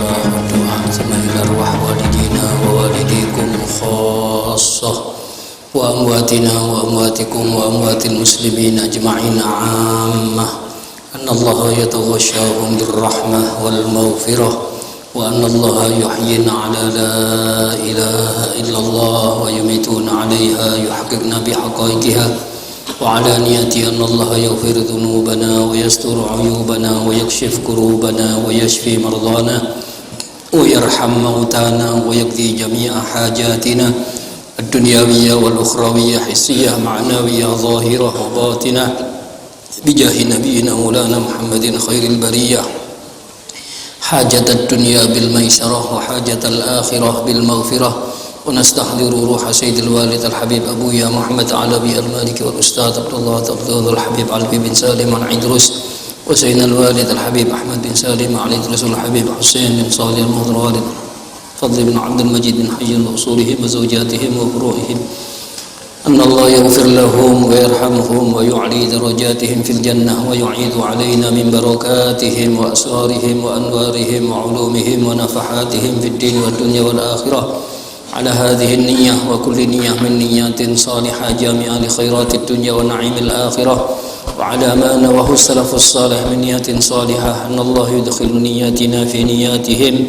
الصلاة والدعاء ثم إلى أرواح والدينا ووالديكم خاصة وأمواتنا وأمواتكم وأموات المسلمين أجمعين عامة أن الله يتغشاهم بالرحمة والمغفرة وأن الله يحيينا على لا إله إلا الله ويميتون عليها يحققنا بحقائقها وعلانية أن الله يغفر ذنوبنا ويستر عيوبنا ويكشف كروبنا ويشفي مرضانا ويرحم موتانا ويقضي جميع حاجاتنا الدنيوية والأخروية حسية معنوية ظاهرة وباطنة بجاه نبينا مولانا محمد خير البرية حاجة الدنيا بالميسرة وحاجة الآخرة بالمغفرة ونستحضر روح سيد الوالد الحبيب أبويا محمد علوي المالكي والأستاذ عبد الله عبد الحبيب علوي بن سالم العيدروس وسيدنا الوالد الحبيب أحمد بن سالم العيدروس والحبيب حسين بن صالح المهضر والد فضل بن عبد المجيد بن حي وأصولهم وزوجاتهم وفروعهم أن الله يغفر لهم ويرحمهم ويعلي درجاتهم في الجنة ويعيد علينا من بركاتهم وأسرارهم وأنوارهم وعلومهم ونفحاتهم في الدين والدنيا والآخرة على هذه النية وكل نية من نيات صالحة جامعة لخيرات الدنيا ونعيم الآخرة وعلى ما نواه السلف الصالح من نيات صالحة أن الله يدخل نياتنا في نياتهم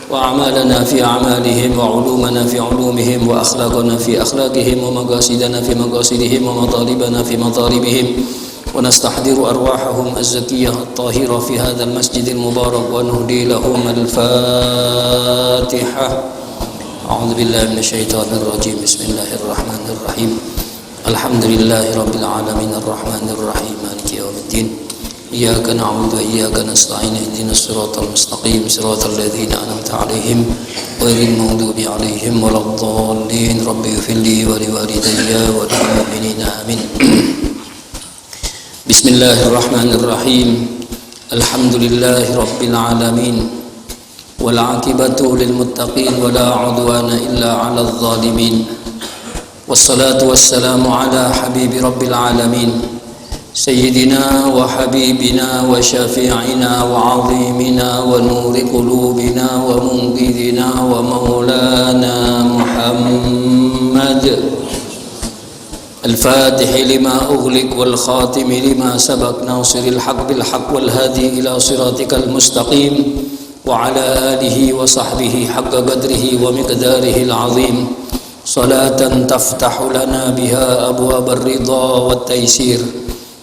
وأعمالنا في أعمالهم وعلومنا في علومهم وأخلاقنا في أخلاقهم ومقاصدنا في مقاصدهم ومطالبنا في مطالبهم ونستحضر أرواحهم الزكية الطاهرة في هذا المسجد المبارك ونهدي لهم الفاتحة. أعوذ بالله من الشيطان الرجيم. بسم الله الرحمن الرحيم. الحمد لله رب العالمين الرحمن الرحيم مالك يوم الدين إياك نعبد وإياك نستعين اهدنا الصراط المستقيم صراط الذين أنعمت عليهم غير المغضوب عليهم ولا الضالين رب اغفر لي ولوالدي وللمؤمنين آمين. بسم الله الرحمن الرحيم. الحمد لله رب العالمين والعاقبة للمتقين ولا عدوان إلا على الظالمين والصلاة والسلام على حبيب رب العالمين سيدنا وحبيبنا وشفيعنا وعظيمنا ونور قلوبنا ومنقذنا ومولانا محمد الفاتح لما أغلق والخاتم لما سبق ناصر الحق بالحق والهادي إلى صراطك المستقيم وعلى آله وصحبه حق قدره ومقداره العظيم صلاة تفتح لنا بها أبواب الرضا والتيسير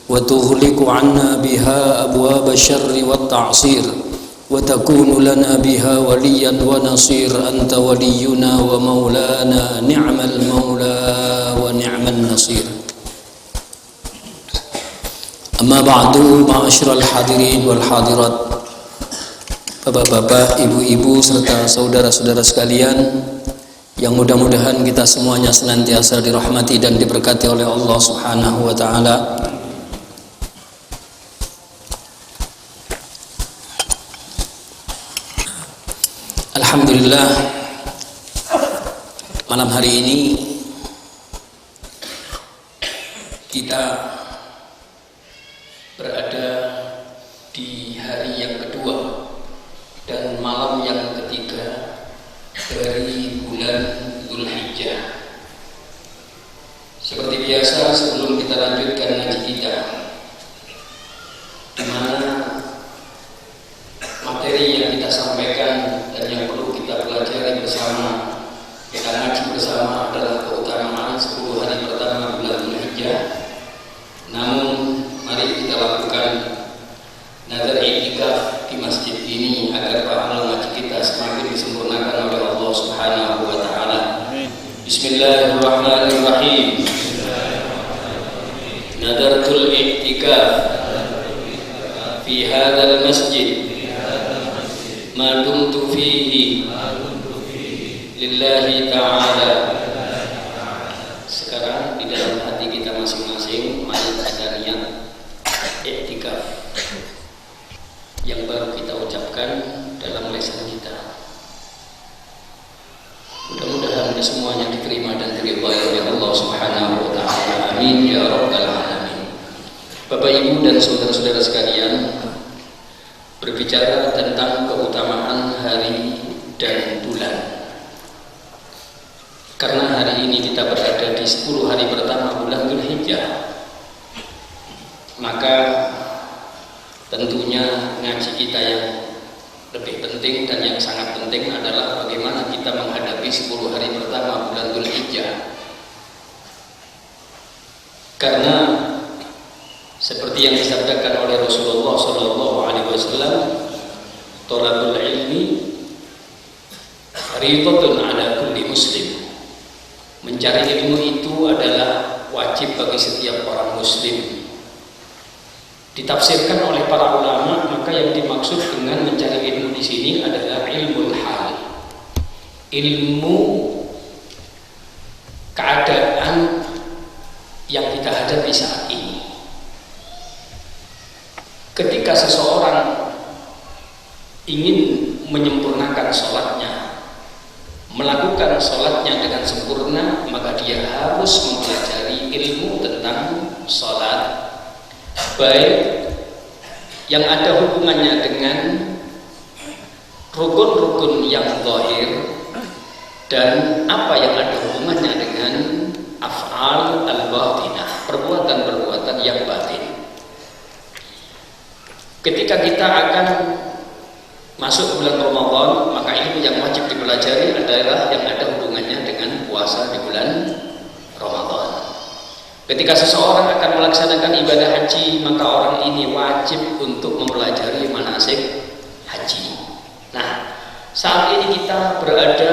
وتغلق عنا بها أبواب الشر والتعصير وتكون لنا بها وليا ونصير أنت ولينا ومولانا نعم المولى ونعم النصير. أما بعد معاشر الحاضرين والحاضرات, bapak-bapak, ibu-ibu serta saudara-saudara sekalian yang mudah-mudahan kita semuanya senantiasa dirahmati dan diberkati oleh Allah Subhanahu wa taala. Alhamdulillah, malam hari ini kita berada di hari yang kedua dan malam yang ketiga dari bulan Dzulhijjah. Seperti biasa, sebelum kita lanjutkan ngaji kita, di mana materi yang kita sampaikan dan yang perlu kita pelajari bersama, kita ngaji bersama adalah keutamaan 10 hari pertama bulan Dzulhijjah. Namun mari kita lakukan nazar i'tikaf di masjid ini agar pahala ngaji kita semakin disempurnakan oleh Allah Subhanahu wa taala. Bismillahirrahmanirrahim. Nadartul i'tikaf fi hadzal masjid ma dumtu fihi lillahi ta'ala. Sekarang di dalam hati kita masing-masing mari kita niat i'tikaf yang baru kita ucapkan dalam lesan kita. Mudah-mudahan semuanya diterima dan diridhai oleh Allah Subhanahu wa taala. Amin ya rabbal alamin. Bapak Ibu dan saudara-saudara sekalian, berbicara tentang keutamaan hari dan bulan. Karena hari ini kita berada di 10 hari pertama bulan Dzulhijjah, maka tentunya ngaji kita yang lebih penting dan yang sangat penting adalah bagaimana kita menghadapi 10 hari pertama bulan Dzulhijjah. Karena seperti yang disabdakan oleh Rasulullah SAW, thalabul ilmi fardhatun ala kulli muslim. Mencari ilmu itu adalah wajib bagi setiap orang muslim. Ditafsirkan oleh para ulama, maka yang dimaksud dengan mencari ilmu di sini adalah ilmu hal, ilmu keadaan yang kita hadapi saat ini. Ketika seseorang ingin menyempurnakan sholatnya, melakukan sholatnya dengan sempurna, maka dia harus mempelajari ilmu tentang sholat, baik yang ada hubungannya dengan rukun-rukun yang zahir dan apa yang ada hubungannya dengan af'al al-batinah, perbuatan-perbuatan yang batin. Ketika kita akan masuk bulan Ramadan, maka ilmu yang wajib dipelajari adalah yang ada hubungannya dengan puasa di bulan Ramadan. Ketika seseorang akan melaksanakan ibadah haji, maka orang ini wajib untuk mempelajari manasik haji. Nah, saat ini kita berada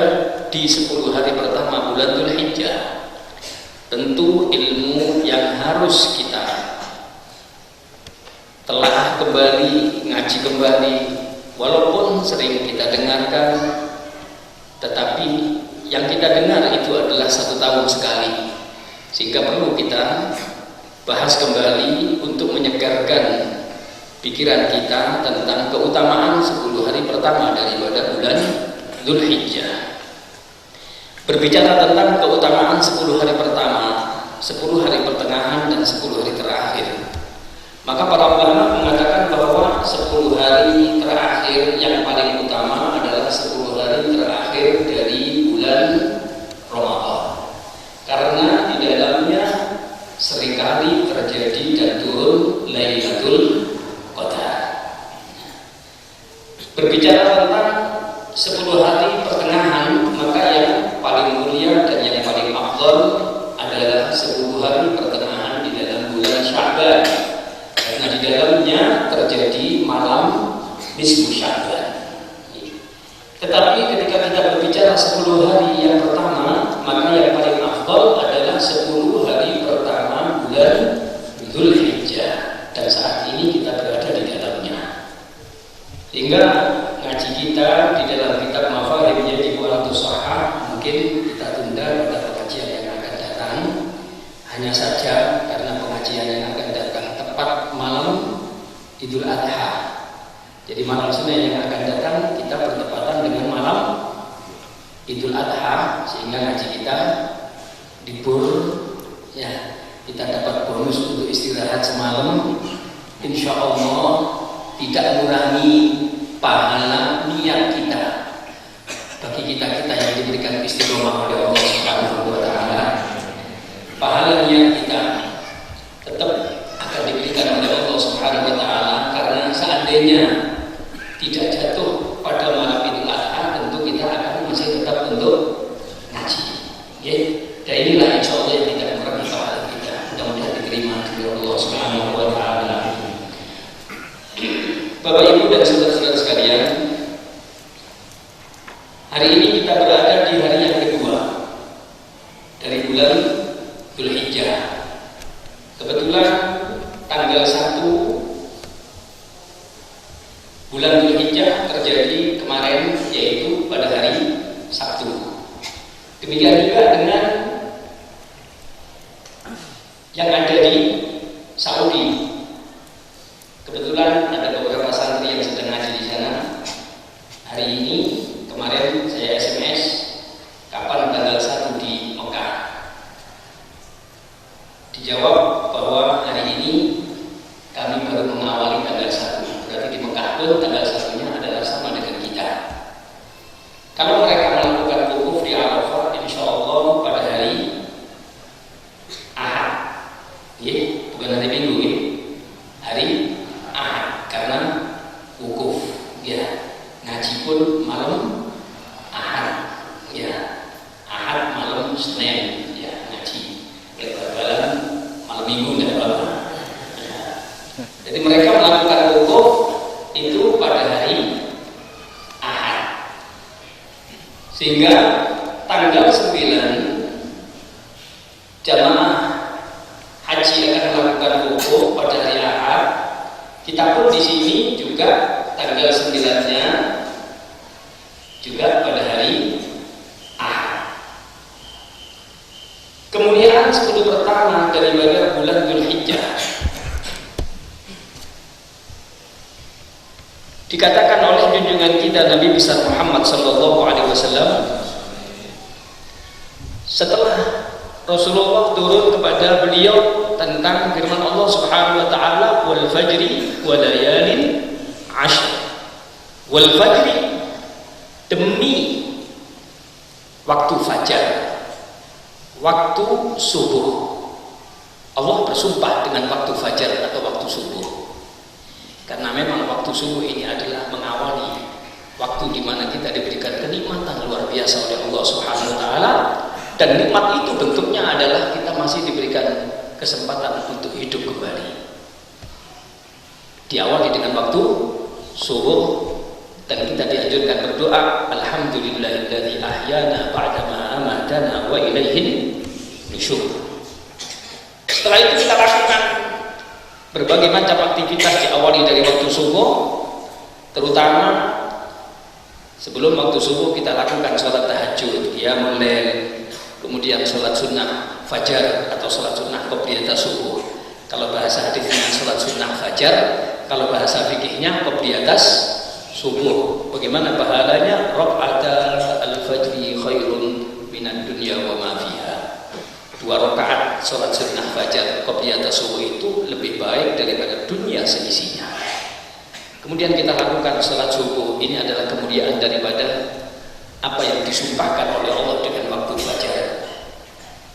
di 10 hari pertama bulan Dzulhijjah. Tentu ilmu yang harus kita telah kembali, ngaji kembali, walaupun sering kita dengarkan, tetapi yang kita dengar itu adalah 1 tahun sekali, sehingga perlu kita bahas kembali untuk menyegarkan pikiran kita tentang keutamaan 10 hari pertama daripada bulan Dzulhijjah. Berbicara tentang keutamaan 10 hari pertama, 10 hari pertengahan dan 10 hari terakhir, maka para ulama mengatakan bahwa 10 hari terakhir yang paling utama adalah 10 hari terakhir dari bulan Ramadan, karena di dalamnya seringkali terjadi dan turun Lailatul Qadar. Berbicara tentang 10 hari pertengahan, maka yang paling mulia dan yang paling afdal adalah 10 hari pertengahan di dalam bulan Sya'ban, karena di dalamnya terjadi malam nisfu Sya'ban. Tetapi ketika kita berbicara 10 hari yang pertama, maka yang paling afdal adalah 10 hari pertama bulan Dzulhijjah, dan saat ini kita berada di dalamnya. Sehingga ngaji kita di dalam kitab Mafahimnya di Bulan Tusahah mungkin kita tunda pada pengajian yang akan datang. Hanya saja karena pengajian yang akan datang tepat malam Idul Adha, jadi malam Senin yang akan datang kita bertepatan dengan malam Idul Adha, sehingga ngaji kita libur, ya, kita dapat bonus untuk istirahat semalam. Insya Allah tidak mengurangi pahala niat kita bagi kita yang diberikan istiqomah oleh Allah Subhanahu wa taala. Pahala niat kita tetap akan diberikan oleh Allah Subhanahu wa taala, karena seandainya tidak jatuh pada malam Idul Adha, tentu kita akan masih tetap untuk ngaji. Ya, dan inilah insya Allah yang tidak mengurangi pahala kita. Mudah-mudahan diterima oleh Allah Subhanahu wa taala. Bapak Ibu dan saudara-saudara sekalian, hari ini kita berada di hari yang kedua dari bulan Dzulhijjah. Kebetulan tanggal 1 bulan Dzulhijjah terjadi kemarin, yaitu pada hari Sabtu. Demikian juga dengan yang ada di Saudi. Kebetulan ada beberapa santri yang sedang ngaji di sana. Hari ini, kemarin saya SMS, kapan tanggal 1 di Mekah. Dijawab bahwa hari ini kami baru mengawali tanggal 1. Berarti di Mekah pun tanggal 1-nya adalah sama dengan kita. Kalau mereka melakukan wukuf di Arafah, insya Allah pada hari Ahad, ya, bukan hari Minggu, ya, hari Ahad, karena wukuf, ya, ngaji pun malam Ahad, ya, Ahad malam Senin, ya, ngaji, lebaran malam Minggu dan apa. Jadi mereka melakukan wukuf itu pada hari Ahad, sehingga tanggal 9 jamaah haji akan melakukan wukuf pada hari Ahad. Kita pun di sini juga tanggal 9-nya juga pada hari Ahad. Kemudian 10 pertama daripada bulan Dzulhijjah dikatakan oleh junjungan kita Nabi besar Muhammad sallallahu alaihi wasallam, setelah Rasulullah turun kepada beliau tentang firman Allah Subhanahu wa taala, wal fajri wa layalin ashr. Wal fajri, demi waktu fajar, waktu subuh. Allah bersumpah dengan waktu fajar atau waktu subuh, karena memang waktu subuh ini adalah mengawali waktu di mana kita diberikan kenikmatan luar biasa oleh Allah Subhanahu wa taala, dan nikmat itu bentuknya adalah kita masih diberikan kesempatan untuk hidup kembali. Diawali dengan waktu subuh dan kita dianjurkan berdoa, alhamdulillahilladzi ahyana ba'dama amatana wa ilaihin nusyur. Setelah itu kita lakukan berbagai macam aktivitas diawali dari waktu subuh, terutama sebelum waktu subuh kita lakukan sholat tahajud, qiyamul lail, kemudian sholat sunnah fajar atau sholat sunnah qobliyah subuh. Kalau bahasa hadisnya sholat sunnah fajar, kalau bahasa fikihnya qobliyah subuh. Bagaimana pahalanya? Raq'ata al-fajri khairun minad dunya wa ma fiha. 2 rakaat sholat sunnah fajar qobliyah subuh itu lebih baik daripada dunia seisinya. Kemudian kita lakukan sholat subuh. Ini adalah kemuliaan daripada apa yang disumpahkan oleh Allah dengan waktu fajar.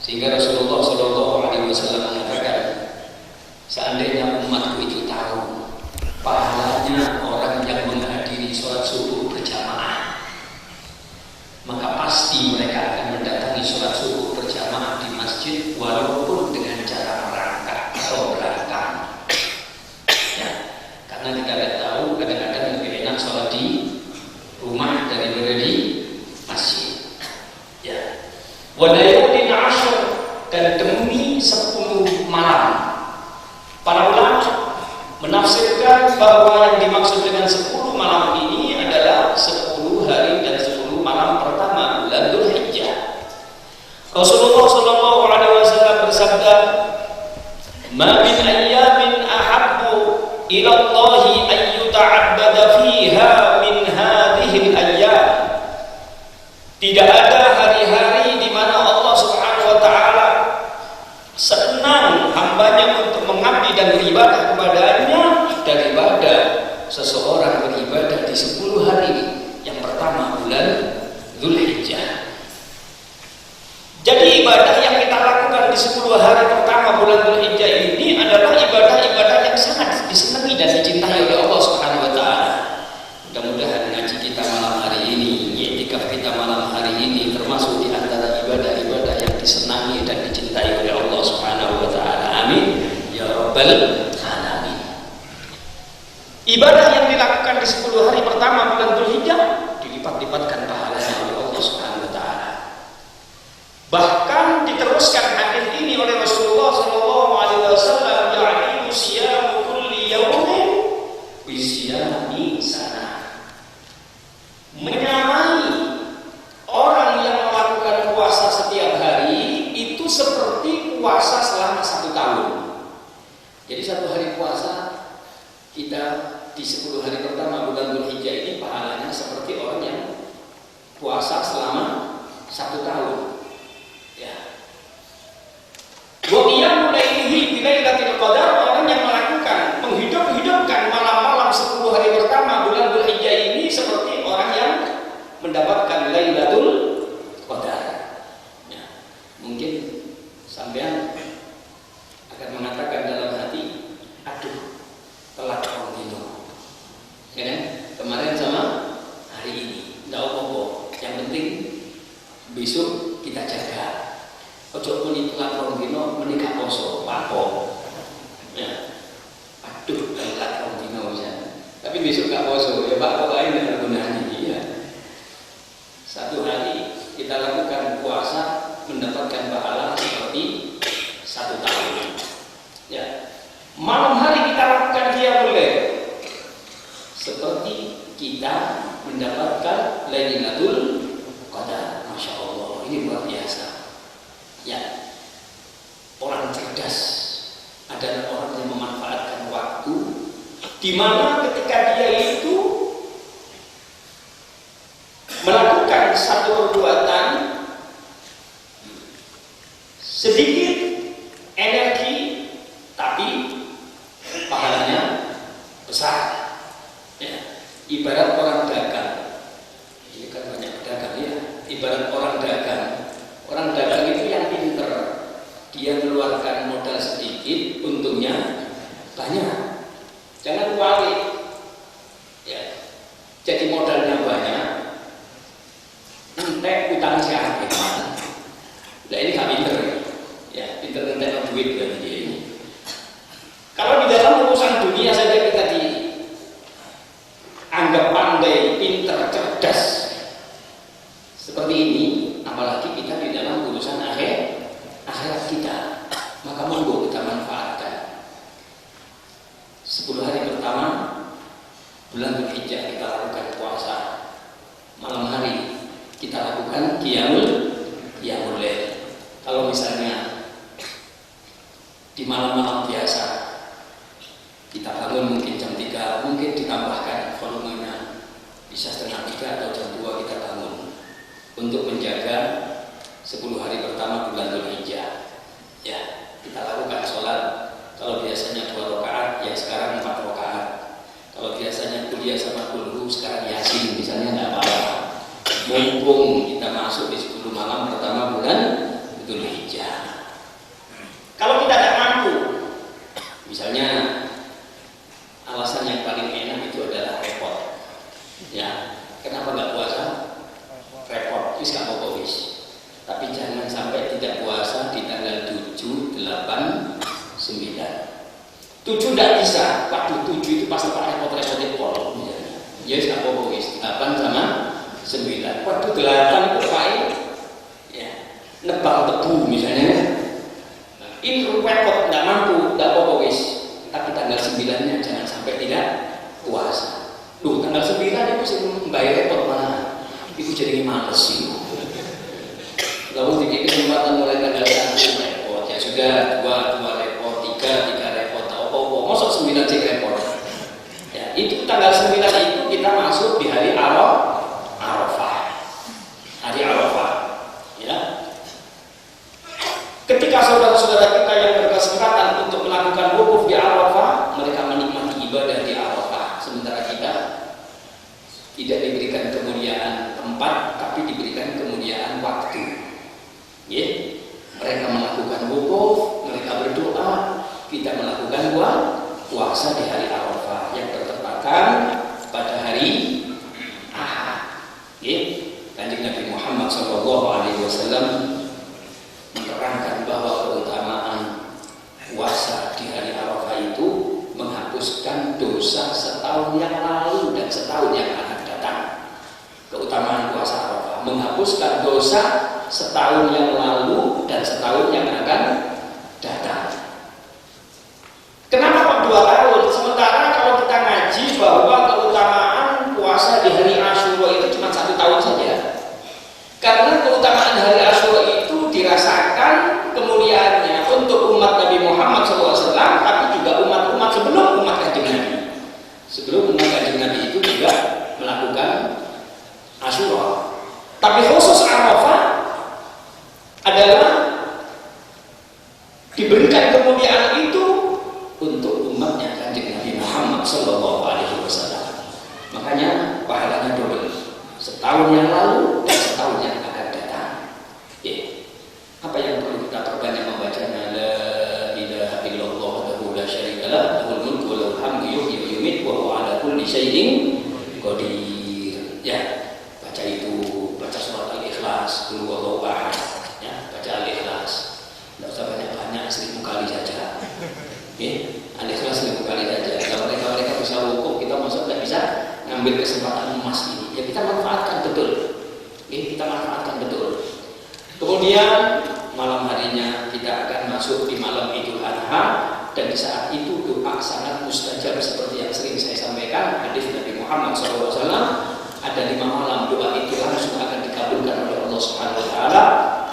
Sehingga Rasulullah SAW mengatakan, seandainya umatku itu tahu pahalanya orang yang menghadiri sholat subuh berjamaah, maka pasti mereka akan mendatangi sholat subuh berjamaah di masjid, walaupun dengan cara merangkak atau berangkat. Ya, karena kita tidak tahu, kadang-kadang lebih enak sholat di rumah daripada di masjid. Ya, walayalin ashr, dan demi 10 malam. Para ulama menafsirkan bahwa yang dimaksud dengan 10 malam ini adalah 10 hari dan 10 malam pertama bulan Dzulhijjah. Rasulullah sallallahu alaihi wasallam bersabda, "Ma min ayyamin ahabbu ila Allahi an yuta'abbada fiha min hadhihi al-ayyam." Tidak ada hari-hari di mana Allah Subhanahu wa taala senang hambanya untuk mengabdi dan beribadah kepadanya daripada seseorang beribadah di 10 hari yang pertama bulan Dzulhijjah. Jadi ibadah yang kita lakukan di 10 hari pertama bulan Dzulhijjah ini adalah ibadah-ibadah yang sangat disenangi dan dicintai oleh Allah Subhanahu wa taala. Mudah-mudahan ngaji kita malam hari ini, i'tikaf kita malam hari ini termasuk di antara ibadah-ibadah yang disenangi dan dicintai oleh Allah Subhanahu wa taala. Amin ya rabbal alamin. Ibadah yang dilakukan di 10 hari pertama bulan Dzulhijjah dilipat-lipatkan pahalanya oleh Allah Subhanahu wa taala. Bahkan diteruskan hadis ini oleh Rasulullah sallallahu alaihi wasallam, ya'ni siyamu kulli yawmin bi siyami sana. Menyamai orang yang melakukan puasa setiap hari itu seperti puasa selama 1 tahun. Jadi 1 hari puasa kita di 10 hari pertama bulan Dzulhijjah ini pahalanya seperti orang yang puasa selama 1 tahun. Ya. Wa qiyamul laili bi lailatul qadar, orang yang melakukan menghidupkan malam-malam 10 hari pertama besok nggak poso, ya Pak, kok lain ada gunanya. Iya. Satu hari kita lakukan puasa mendapatkan pahala seperti 1 tahun. Ya. Malam hari kita lakukan qiyamul lail seperti kita mendapatkan Lailatul Qadar. Masya Allah, ini luar biasa. Ya. Orang cerdas adalah orang yang memanfaatkan waktu, di mana ketika dia itu melakukan satu perbuatan sedikit energi tapi pahalanya besar. Ya. Ibarat orang dagang, ini kan banyak pedagang ya. Ibarat orang dagang itu yang pinter, dia mengeluarkan modal sedikit, untungnya banyak. Jangan kuali, ya. Jadi modalnya banyak, entek utang siapa? Nah ini gak pinter, ya. Pinter entek duit kan dia ini. Kalau di dalam urusan dunia saja kita dianggap pandai, pinter, cerdas seperti ini, apalagi kita di dalam urusan akhirat kita. Maka monggo kita manfaatkan 10 hari pertama bulan Dzulhijjah kita lakukan puasa. Malam hari kita lakukan qiyamul lail. Kalau misalnya di malam-malam biasa kita bangun mungkin jam 3, mungkin ditambahkan volumenya bisa setengah 3 atau jam 2 kita bangun untuk menjaga 10 hari pertama bulan Dzulhijjah. Ya, kita lakukan sholat. Kalau biasanya 2 rakaat, ya sekarang 4 rakaat. Kalau biasanya kuliah sama kulhu, sekarang yasin, misalnya nggak apa-apa. Mumpung kita masuk di 10 malam pertama bulan Dzulhijjah. Kalau kita tidak mampu, misalnya alasan yang paling enak itu adalah repot. Ya, kenapa nggak puasa? Repot, wis nggak apa-apa wis. Tapi jangan sampai tidak puasa di tanggal 7, 8, 9. 7 tidak bisa. Waktu 7 itu pasti pakai repot-repot pol. Ya wis nggak apa-apa wis. 8 sama 9. Waktu 8 itu pakai ya, nebang tebu misalnya. Ini repot, nggak mampu, nggak apa-apa wis. Tapi tanggal 9-nya jangan sampai tidak puasa. Loh, tanggal 9 itu sih membayar repot mana? Itu jadi males sih. Lalu dikit kesempatan mulai tanggal 1 repot. Ya sudah, 2 repot, 3 repot, apa-apa. Masuk 9 cek repot. Ya, itu tanggal 9 itu kita masuk di hari Arafah. Hari Arafah. Ya. Ketika saudara-saudara kita yang berkesempatan untuk melakukan wukuf di Arafah, mereka menikmati ibadah di Arafah, sementara kita tidak diberikan kemuliaan tempat, tapi diberikan kemuliaan waktu. Ya, mereka melakukan wukuf, mereka berdoa, kita melakukan puasa di hari Arafah yang bertepatan pada hari Ahad. Ya, Kanjeng Nabi Muhammad SAW menerangkan bahwa keutamaan puasa di hari Arafah itu menghapuskan dosa setahun yang lalu dan setahun yang akan datang. Keutamaan puasa Arafah menghapuskan dosa setahun yang lalu dan setahun yang akan datang. Kenapa kok 2 tahun? Sementara kalau kita ngaji bahwa keutamaan puasa di hari Asyura itu cuma 1 tahun saja. Karena keutamaan hari Asyura itu dirasakan kemuliaannya untuk umat Nabi Muhammad SAW, tapi juga umat-umat sebelum umat Kanjeng Nabi. Sebelum umat Kanjeng Nabi itu juga melakukan Asyura. Tapi khusus Arafah adalah diberikan kemuliaan itu untuk umatnya Kanjeng Nabi Muhammad SAW. Makanya pahalanya double, setahun yang lalu dan setahun yang akan datang. Ya. Apa yang perlu kita perbanyak membacanya? La ilaha illallah wahdahu la syarika lah, lahul mulku wa lahul hamdu yuhyi wa yumiitu wa huwa ala kulli syai'in qadir. Ya, baca itu, baca surat Al-Ikhlas, qul huwallahu ahad. Ya, baca Al-Ikhlas. Enggak usah banyak-banyak, 1000 kali saja. Oke, Al-Ikhlas 1000 kali saja. Kalau mereka bisa wukuf, kita masuk tidak bisa mengambil kesempatan emas ini. Ya kita manfaatkan betul. Kita manfaatkan betul. Kemudian malam harinya kita akan masuk di malam Idul Adha, dan di saat itu doa sangat mustajab seperti yang sering saya sampaikan hadis Nabi Muhammad SAW. Ada 5 malam doa itu langsung akan dikabulkan oleh Allah Subhanahu Wa Taala.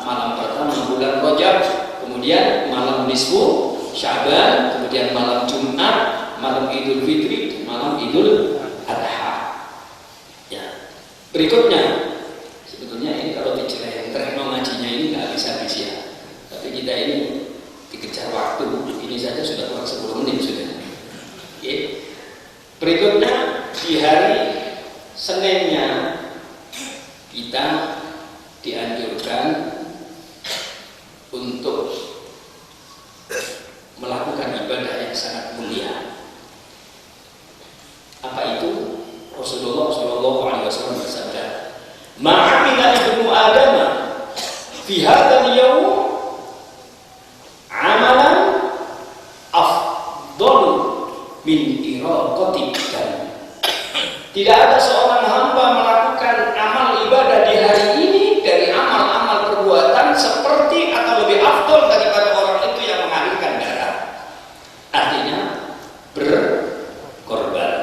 Malam pertama bulan Rajab, kemudian malam nisfu Sya'ban, kemudian malam Jumat, malam Idul Fitri, malam Idul Adha. Ya. Berikutnya, sebetulnya ini kalau bicara yang terkenal ngajinya ini nggak habis-habis ya. Tapi kita ini dikejar waktu, ini saja sudah kurang 10 menit sudah. Oke. Berikutnya di hari Seninnya kita dianjurkan untuk melakukan ibadah yang sangat mulia. Apa itu? Rasulullah SAW bersabda, "Ma'amila ibnu Adam fi hadzal yawm amalan afdal min iraqati dam." Tidak ada seorang hamba melakukan amal ibadah di hari ini dari amal-amal perbuatan seperti atau lebih afdal daripada orang itu yang mengalirkan darah. Artinya berkorban.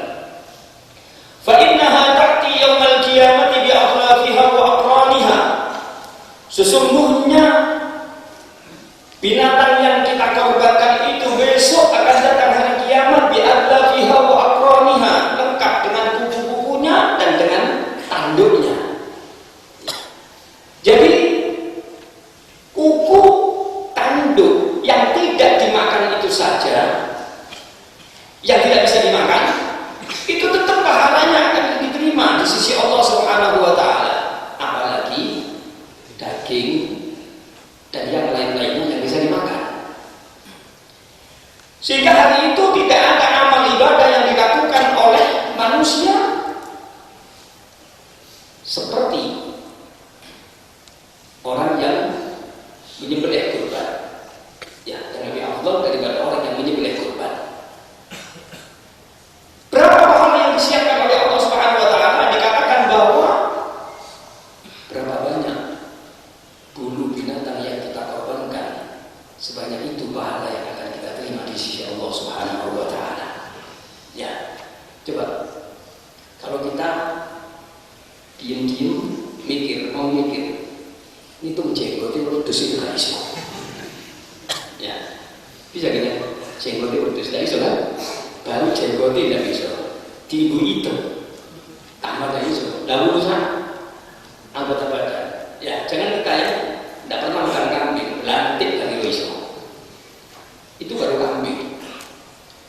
Fa innaha ta'ti yaumal qiyamati bi atlafiha wa aqraniha. Sesungguhnya binatang yang kita korbankan itu besok akan datang hari kiamat bi atlafiha wa aqraniha, lengkap dengan kuku-kukunya dan dengan tanduknya. Jadi kuku tanduk yang tidak dimakan itu saja, yang tidak bisa dimakan, itu tetap pahalanya akan diterima di sisi Allah Subhanahu Wa Taala. Apalagi daging dan yang lain-lainnya yang bisa dimakan. Sehingga hari itu tidak ada amal ibadah yang dilakukan oleh manusia seperti orang yang menyembelih kurban. Ya, yang lebih afdal daripada orang yang menyembelih kurban. Berapa pahala yang disiapkan oleh Allah Subhanahu Wa Taala? Dikatakan bahwa berapa banyak bulu binatang yang kita korbankan, sebanyak itu pahala yang akan kita terima di sisi Allah Subhanahu Wa Taala. Ya, coba kalau kita diam-diam mau mikir, hitung jenggot itu wedhus itu gak iso. Ya, bisa kan? Jenggot itu wedhus gak iso kan? Baru jenggot tidak bisa. Di ibu itu tambah gak iso. Lalu urusan anggota badan. Ya, jangan kita ya tidak pernah makan kambing, belantik lagi iso. Itu baru kambing.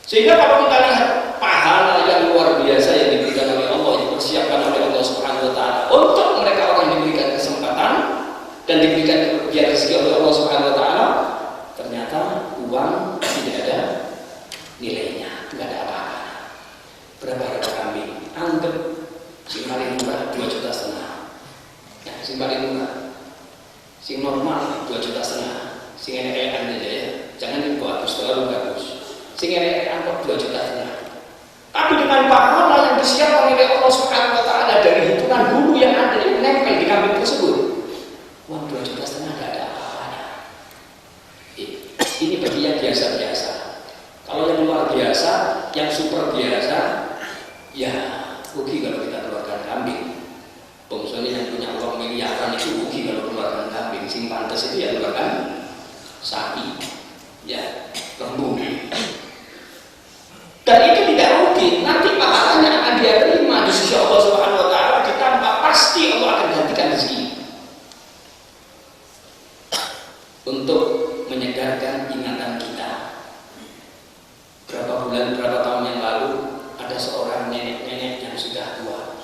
Sehingga kalau kita lihat pahala yang luar biasa yang diberikan oleh Allah, yang dipersiapkan oleh Allah Subhanahu Wa Taala untuk mereka orang yang diberikan kesempatan dan diberikan kebahagiaan rezeki oleh Allah Subhanahu Wa Taala, ternyata uang tidak ada nilainya, tidak ada apa-apa. Berapa harga kambing? Anggap sing paling murah 2,5 juta. Ya, sing paling murah. Sing normal 2,5 juta. Sing enak-enakan aja ya. Jangan yang bagus, terlalu bagus. Sing enak-enakan kok 2,5 juta. Tapi dengan pahala yang disiapkan oleh Allah Subhanahu Wa Taala dari hitungan bulu yang ada yang menempel di kambing tersebut, uang 2,5 juta tidak ada apa-apanya. Ini bagi yang biasa-biasa. Kalau yang luar biasa, yang super biasa, ya rugi kalau kita keluarkan kambing. Bongsonya yang punya uang miliaran itu rugi kalau keluarkan kambing. Sing pantas itu ya keluarkan sapi, ya lembu. Dan itu tidak rugi. Nanti pahalanya akan dia terima di sisi Allah Subhanahu Wa Taala, ditambah pasti Allah akan gantikan rezeki. Untuk menyegarkan ingatan kita, berapa tahun yang lalu ada seorang nenek-nenek yang sudah tua,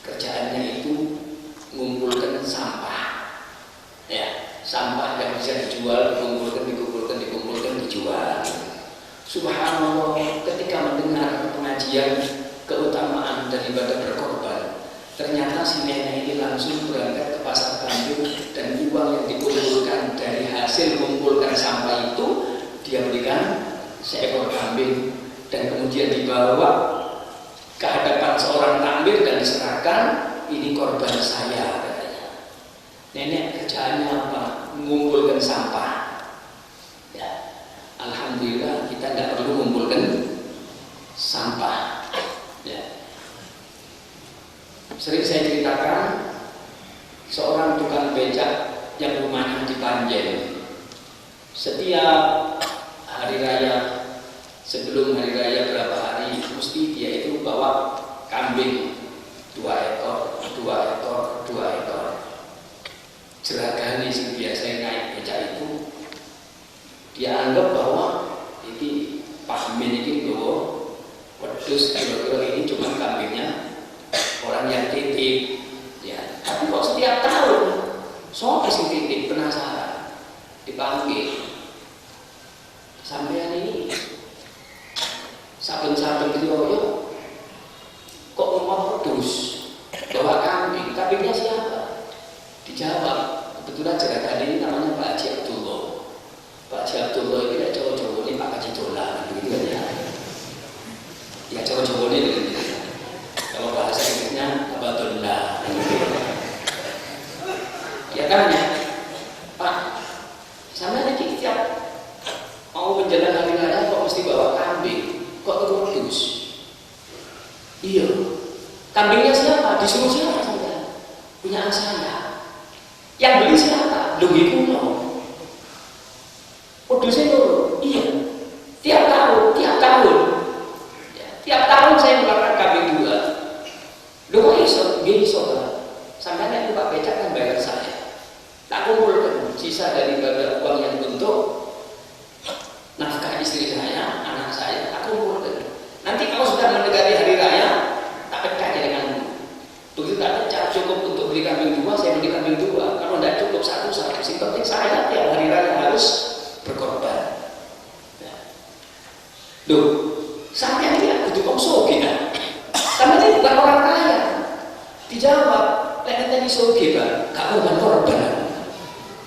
kerjaannya itu mengumpulkan sampah, ya sampah yang bisa dijual, dikumpulkan dijual. Subhanallah, ketika mendengar pengajian keutamaan daripada berkorban, ternyata si nenek ini langsung berangkat ke pasar Bandung, dan uang yang dikumpulkan dari hasil mengumpulkan sampah itu dia berikan seekor kambing, dan kemudian dibawa ke hadapan seorang takmir dan diserahkan, ini korban saya katanya. Nenek kerjaannya apa? Mengumpulkan sampah. Ya, alhamdulillah kita tidak perlu mengumpulkan sampah. Ya. Sering saya ceritakan seorang tukang becak yang rumahnya di Panjen. Setiap hari raya, sebelum hari raya berapa hari, mesti dia itu bawa kambing 2 ekor, 2 ekor, 2 ekor. Jeragane yang biasa naik becak itu, dia anggap bahwa ini Pak Min ini loh, wedhus kira-kira ini cuma kambingnya orang yang titip. Ya, tapi kok setiap tahun soal sing titip penasaran dipanggil. Sampean ini saben-saben dioyo kok mau pedus bawa kambing, kambingnya siapa? Dijawab, kebetulan jeragan ini namanya Pak Haji Abdullah. Pak Haji Abdullah ini ya Jawa-Jawa ini Pak Haji Dolan begitu kan ya. Ya Jawa-Jawa ini gitu. Kalau bahasa Inggrisnya Abadullah. Dia tanya, Pak, sama ini setiap mau menjelang hari raya kok mesti bawa kambing, kok terus? Iya, kambingnya siapa? Disuruh siapa saja? Punya saya. Yang beli siapa? Dugi kuno. Produsen dulu. Iya. Tiap tahun. Ya, tiap tahun saya mengeluarkan kambing 2. Duh kok iso? Iso kan? Sampai nanti Pak Becak kan bayar saya. Tak kumpulkan sisa daripada uang yang untuk nafkah istri saya, anak saya, tak kumpulkan. Nanti kalau sudah mendekati hari raya, tak pecah dengan begitu tak pecah cukup untuk beli kambing 2, saya beli kambing 2. Kalau tidak cukup satu. Yang penting saya tiap hari raya harus berkorban. Ya. Loh, sampai ini aku tukang soge kan? Karena ini bukan orang kaya. Dijawab, lek tadi soge kan, gak mau korban.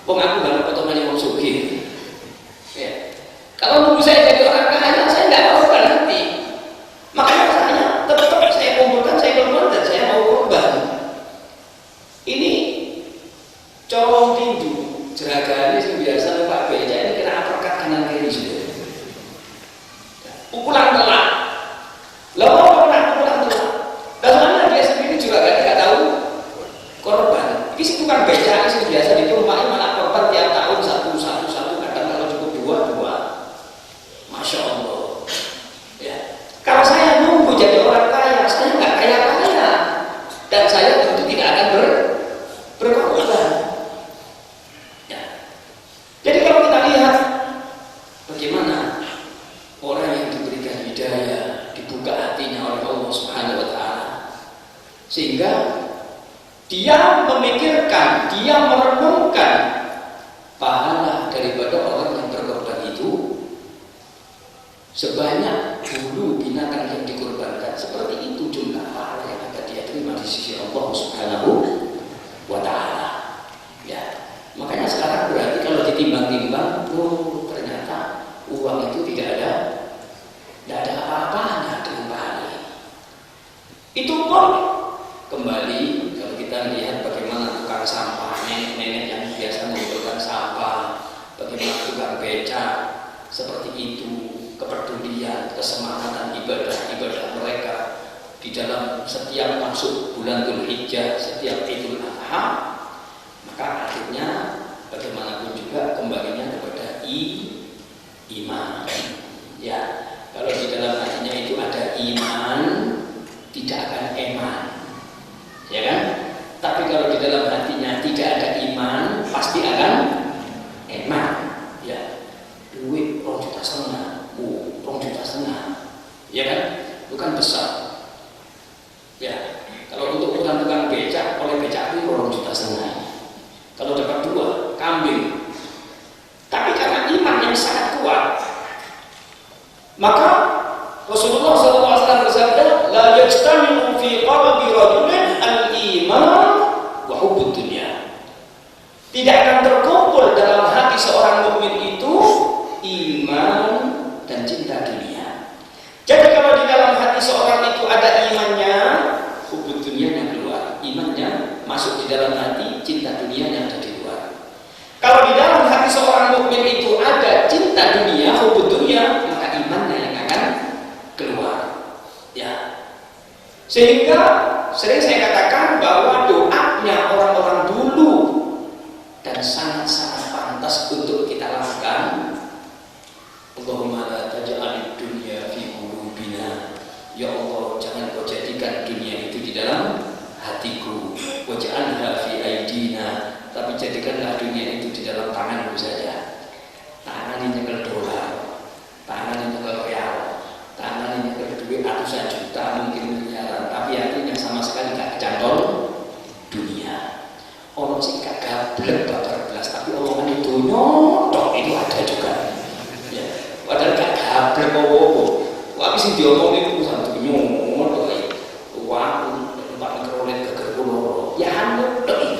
Wong aku banget potongannya wong soge. Ya. Kalau nunggu saya jadi orang kaya, saya tidak mau korban nanti. Makanya saya tetap saya kumpulkan, saya korban dan saya mau korban. Ini colong tinju, jeragane yang biasa Pak Beca ini kena uppercut kanan kiri sudah. Pukulan telak. Lalu pernah pukulan telak. Dan mana dia sendiri jeragane nggak tahu korban. Ini sih bukan beca, ini biasa di rumahnya malah korban tiap tahun satu, kadang kalau cukup 2. Masya Allah. Ya. Kalau saya nunggu jadi orang kaya, saya nggak kaya dan saya tentu tidak akan berkorban. Ya. Jadi kalau kita lihat bagaimana orang yang diberikan hidayah, dibuka hatinya oleh Allah Subhanahu wa Ta'ala, sehingga dia memikirkan, dia merenungkan pahala daripada orang yang berkorban itu sebanyak bulu binatang yang dikorbankan. Seperti itu jumlah pahala yang akan dia terima di sisi Allah Subhanahu wa Ta'ala. Ya, makanya sekarang berarti kalau ditimbang-timbang, ternyata uang itu tidak ada apa-apanya dengan pahala. Itu pun kembali kalau kita lihat bagaimana tukang sampah, nenek-nenek yang biasa mengumpulkan sampah, bagaimana tukang beca, seperti itu kepedulian, kesemangatan ibadah mereka di dalam setiap masuk bulan Dzulhijjah, setiap Idul Adha, maka akhirnya bagaimanapun juga kembalinya kepada iman. Ya, kalau di dalam hatinya itu ada iman, tidak akan eman, ya kan? Tapi kalau di dalam hatinya tidak ada iman, pasti akan eman. Ya, duit 2,5 juta, 2,5 juta, ya kan? Itu kan besar. Ya, kalau untuk tukang becak, oleh becak itu 2,5 juta. Kalau dapat 2 kambing, tapi karena iman yang sangat kuat, maka Rasulullah SAW bersabda, la yajtami'u fi qalbi rajulin al-iman wa hubbud dunya. Tidak akan terkumpul dalam hati seorang mukmin itu iman dan cinta dunia. Jadi kalau di dalam hati seorang itu ada iman masuk di dalam hati, cinta dunianya ada di luar. Kalau di dalam hati seorang mukmin itu ada cinta dunia, hubud dunia, maka imannya yang akan keluar. Ya. Sehingga sering saya katakan bahwa doanya orang-orang dulu dan sangat-sangat pantas untuk kita lakukan. Allahumma la taj'alid dunya fi qulubina. Ya Allah, jangan kau jadikan dunia itu di dalam hatiku. Waj'alha fi aidina. Tapi jadikanlah dunia itu di dalam tanganku saja. Tangan ini nyekel dolar, tangan ini nyekel real, tangan ini nyekel duit ratusan juta, mungkin miliaran. Tapi hatinya sama sekali gak kecantol dunia. Orang sih gak gablek babar belas, tapi omongan itu nyodok itu ada juga. Ya, padahal gak gablek apa-apa. Wah, sing diomongin itu satu nyodok. Wah, tempat ngerolet geger loro. Ya nyodok.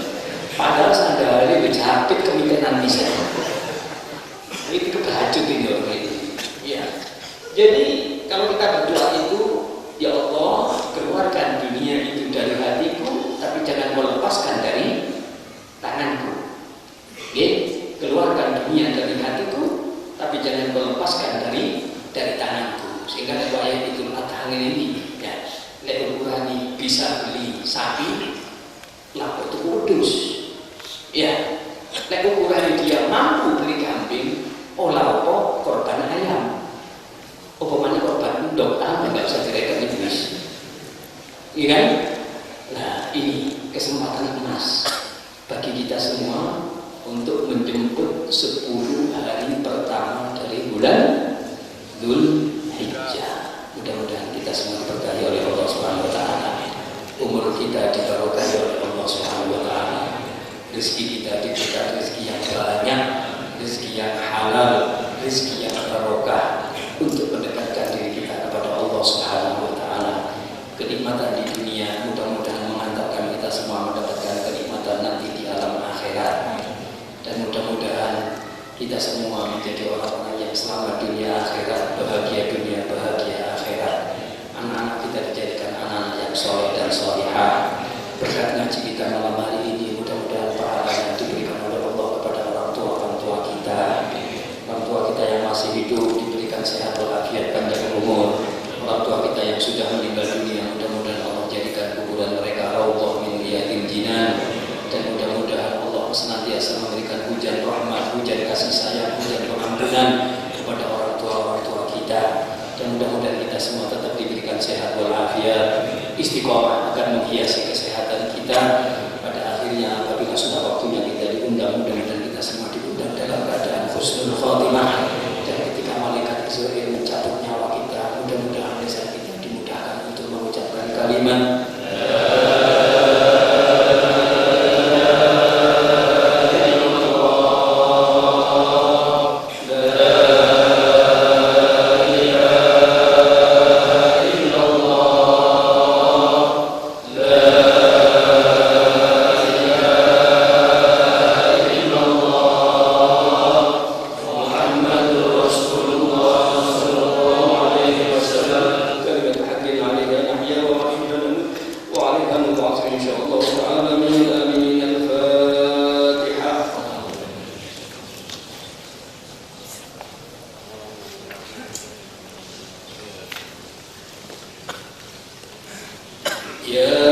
Padahal sandalnya dijapit kemungkinan bisa. Itu kebahajut ini orang ini. Ya. Jadi kalau kita berdoa itu, ya Allah, keluarkan dunia itu dari hatiku, tapi jangan melepaskan dari tanganku. Oke? Keluarkan dunia dari hatiku, tapi jangan melepaskan dari tanganku. Sehingga doa ayat itu Al-Tahangin ini, ya, lek ukurani bisa beli sapi, lapor itu kudus. Ya, lek ukurani dia mampu beli kambing, olah apa korban ayam. Umpamanya korban undok nggak bisa direken iblis. Iya kan? Nah, ini kesempatan emas bagi kita semua untuk menjemput 10 hari pertama dari bulan Dzulhijjah. Mudah-mudahan kita semua diberkahi oleh Allah Subhanahu wa taala. Umur kita diberkahi oleh Allah Subhanahu wa taala. Rezeki kita diberikan rezeki yang banyak, rezeki yang halal, rezeki yang barokah untuk mendekatkan diri kita kepada Allah Subhanahu wa taala. Kenikmatan di dunia mudah-mudahan mengantarkan kita semua mendapatkan kenikmatan nanti di alam akhirat. Dan mudah-mudahan kita semua menjadi orang-orang yang selamat dunia akhirat, bahagia dunia, bahagia akhirat. Anak-anak kita dijadikan anak-anak yang soleh dan solihah. Berkat ngaji kita malam hari ini, mudah-mudahan pahalanya diberikan oleh Allah kepada orang tua kita. Orang tua kita yang masih hidup diberikan sehat walafiat, panjang umur. Orang tua kita yang sudah meninggal dunia, mudah-mudahan Allah jadikan kuburan mereka raudhah min riyadil jinan. Dan mudah-mudahan Allah senantiasa memberikan hujan rahmat, hujan kasih sayang, hujan pengampunan kepada orang tua kita. Dan mudah-mudahan kita semua tetap diberikan sehat walafiat, istiqomah akan menghiasi kesehatan kita. Pada akhirnya apabila sudah waktunya kita diundang, mudah-mudahan kita semua diundang dalam keadaan husnul khotimah. Dan ketika malaikat Israil mencabut nyawa kita, mudah-mudahan lisan kita dimudahkan untuk mengucapkan kalimat ya